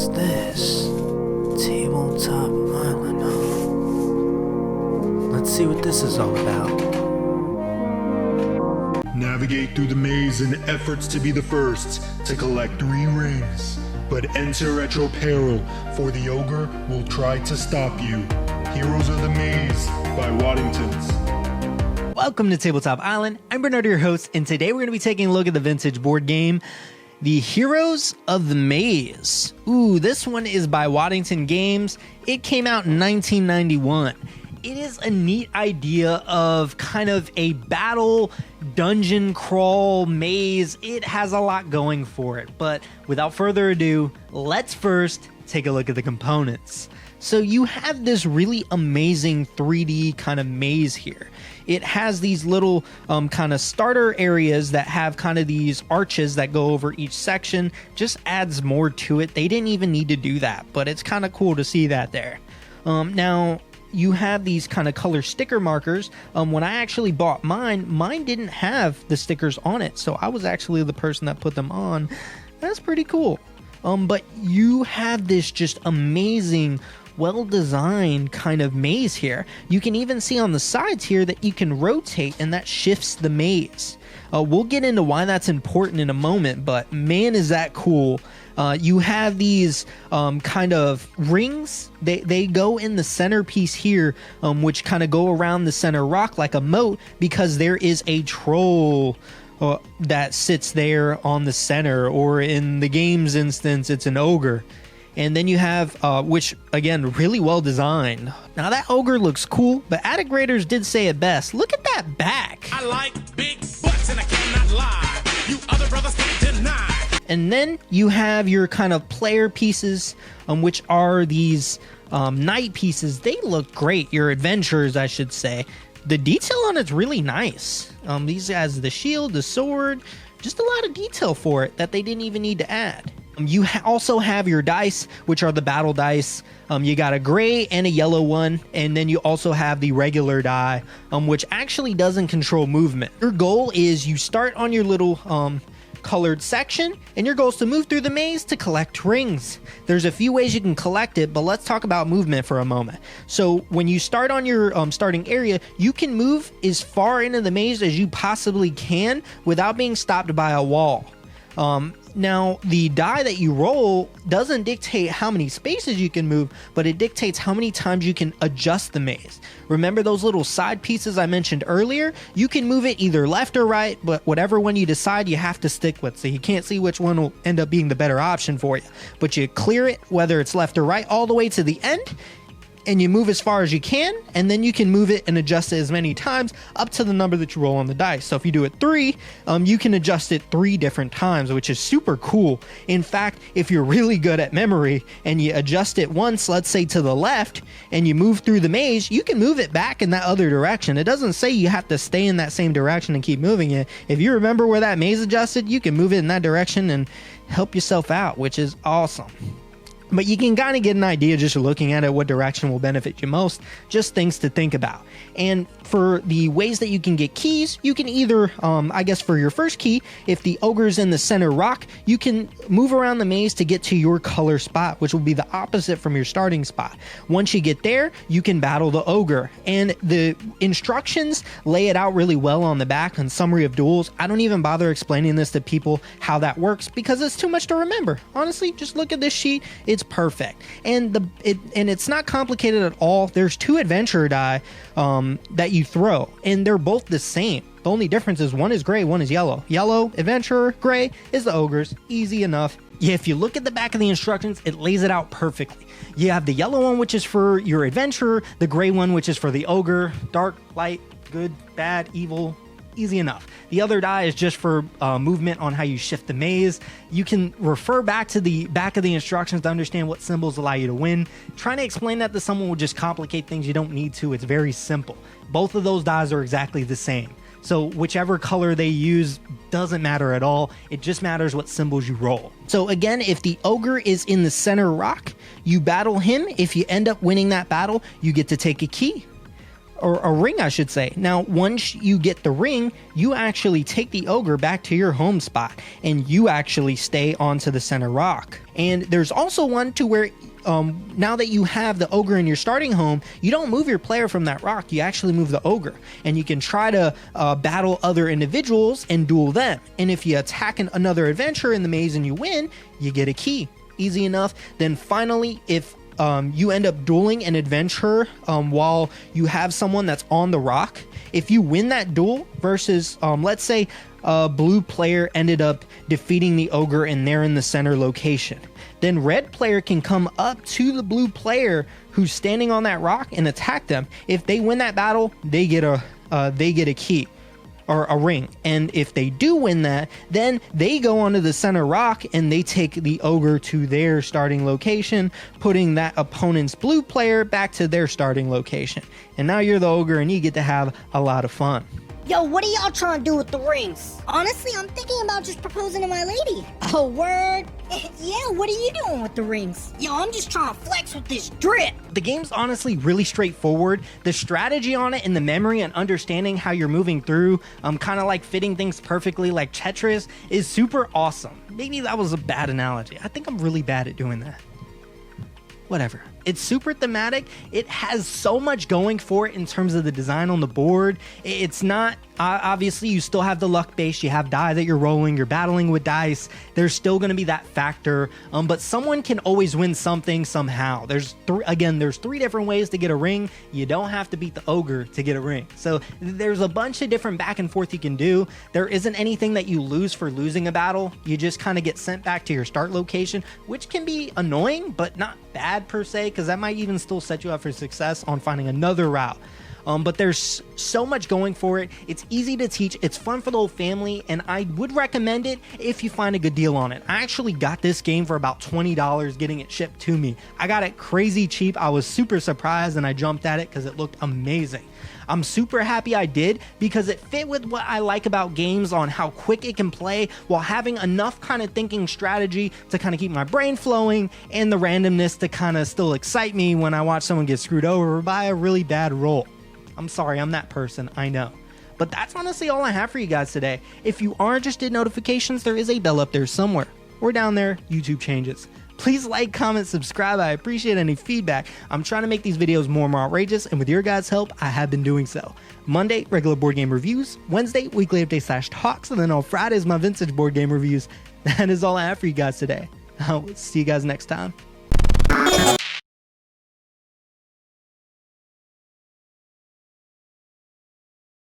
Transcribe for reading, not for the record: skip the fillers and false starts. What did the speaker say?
What's this? Tabletop Island, huh? Let's see what this is all about. Navigate through the maze in efforts to be the first to collect 3 rings. But enter at your peril, for the ogre will try to stop you. Heroes of the Maze by Waddingtons. Welcome to Tabletop Island. I'm Bernardo, your host, and today we're going to be taking a look at the vintage board game, The Heroes of the Maze. Ooh, this one is by Waddington Games. It came out in 1991. It is a neat idea of kind of a battle dungeon crawl maze. It has a lot going for it, but without further ado, let's first take a look at the components. So you have this really amazing 3D kind of maze here. It has these little kind of starter areas that have kind of these arches that go over each section. Just adds more to it. They didn't even need to do that, but it's kind of cool to see that there. Now, you have these kind of color sticker markers. When I actually bought mine didn't have the stickers on it, so I was actually the person that put them on. That's pretty cool. But you have this just amazing, well-designed kind of maze here. You can even see on the sides here that you can rotate, and that shifts the maze. We'll get into why that's important in a moment, but man, is that cool. You have these kind of rings. They go in the centerpiece here, which kind of go around the center rock like a moat, because there is a troll that sits there on the center, or in the game's instance, it's an ogre. And then you have, which again, really well designed. Now that ogre looks cool, but Attic Raiders did say it best. Look at that back. I like big butts and I cannot lie. You other brothers can't deny. And then you have your kind of player pieces, which are these knight pieces. They look great. Your adventurers, I should say. The detail on it's really nice. These has the shield, the sword, just a lot of detail for it that they didn't even need to add. You also have your dice, which are the battle dice. You got a gray and a yellow one, and then you also have the regular die, which actually doesn't control movement. Your goal is you start on your little colored section, and your goal is to move through the maze to collect rings. There's a few ways you can collect it, but let's talk about movement for a moment. So when you start on your starting area, you can move as far into the maze as you possibly can without being stopped by a wall. Now, the die that you roll doesn't dictate how many spaces you can move, but it dictates how many times you can adjust the maze. Remember those little side pieces I mentioned earlier? You can move it either left or right, but whatever one you decide, you have to stick with. So you can't see which one will end up being the better option for you. But you clear it, whether it's left or right, all the way to the end, and you move as far as you can, and then you can move it and adjust it as many times up to the number that you roll on the dice. So if you do it 3, you can adjust it 3 different times, which is super cool. In fact, if you're really good at memory and you adjust it once, let's say to the left, and you move through the maze, you can move it back in that other direction. It doesn't say you have to stay in that same direction and keep moving it. If you remember where that maze adjusted, you can move it in that direction and help yourself out, which is awesome. But you can kind of get an idea just looking at it what direction will benefit you most, just things to think about. And for the ways that you can get keys, you can either, I guess for your first key, if the ogre's in the center rock, you can move around the maze to get to your color spot, which will be the opposite from your starting spot. Once you get there, you can battle the ogre. And the instructions lay it out really well on the back on Summary of Duels. I don't even bother explaining this to people how that works because it's too much to remember. Honestly, just look at this sheet. It's perfect. And it's not complicated at all. There's 2 adventure die that you throw, and they're both the same. The only difference is one is gray, one is yellow. Yellow, adventurer, gray is the ogres. Easy enough. Yeah, if you look at the back of the instructions, it lays it out perfectly. You have the yellow one, which is for your adventurer, the gray one, which is for the ogre. Dark, light, good, bad, evil. Easy enough. The other die is just for movement on how you shift the maze. You can refer back to the back of the instructions to understand what symbols allow you to win. Trying to explain that to someone will just complicate things. You don't need to. It's very simple. Both of those dies are exactly the same. So whichever color they use doesn't matter at all. It just matters what symbols you roll. So again, if the ogre is in the center rock, you battle him. If you end up winning that battle, you get to take a key. or a ring, I should say. Now, once you get the ring, you actually take the ogre back to your home spot, and you actually stay onto the center rock. And there's also one to where now that you have the ogre in your starting home, you don't move your player from that rock, you actually move the ogre, and you can try to battle other individuals and duel them. And if you attack another adventurer in the maze and you win, you get a key. Easy enough. Then finally, if you end up dueling an adventurer while you have someone that's on the rock, if you win that duel versus, let's say, a blue player ended up defeating the ogre and they're in the center location, then red player can come up to the blue player who's standing on that rock and attack them. If they win that battle, they get a key or a ring. And if they do win that, then they go onto the center rock and they take the ogre to their starting location, putting that opponent's blue player back to their starting location. And now you're the ogre and you get to have a lot of fun. Yo, what are y'all trying to do with the rings? Honestly, I'm thinking about just proposing to my lady. Oh, word? Yeah, what are you doing with the rings? Yo, I'm just trying to flex with this drip. The game's honestly really straightforward. The strategy on it and the memory and understanding how you're moving through, kind of like fitting things perfectly like Tetris, is super awesome. Maybe that was a bad analogy. I think I'm really bad at doing that. Whatever. It's super thematic. It has so much going for it in terms of the design on the board. It's not, obviously you still have the luck base, you have die that you're rolling, you're battling with dice. There's still going to be that factor, but someone can always win something somehow. There's three different ways to get a ring. You don't have to beat the ogre to get a ring. So there's a bunch of different back and forth you can do. There isn't anything that you lose for losing a battle. You just kind of get sent back to your start location, which can be annoying, but not bad per se, because that might even still set you up for success on finding another route. But there's so much going for it. It's easy to teach. It's fun for the whole family, and I would recommend it if you find a good deal on it. I actually got this game for about $20 getting it shipped to me. I got it crazy cheap. I was super surprised, and I jumped at it because it looked amazing. I'm super happy I did because it fit with what I like about games on how quick it can play while having enough kind of thinking strategy to kind of keep my brain flowing and the randomness to kind of still excite me when I watch someone get screwed over by a really bad roll. I'm sorry, I'm that person, I know. But that's honestly all I have for you guys today. If you are interested in notifications, there is a bell up there somewhere. Or down there, YouTube changes. Please like, comment, subscribe. I appreciate any feedback. I'm trying to make these videos more and more outrageous, and with your guys' help, I have been doing so. Monday, regular board game reviews. Wednesday, weekly update / talks. And then on Fridays, my vintage board game reviews. That is all I have for you guys today. I'll see you guys next time.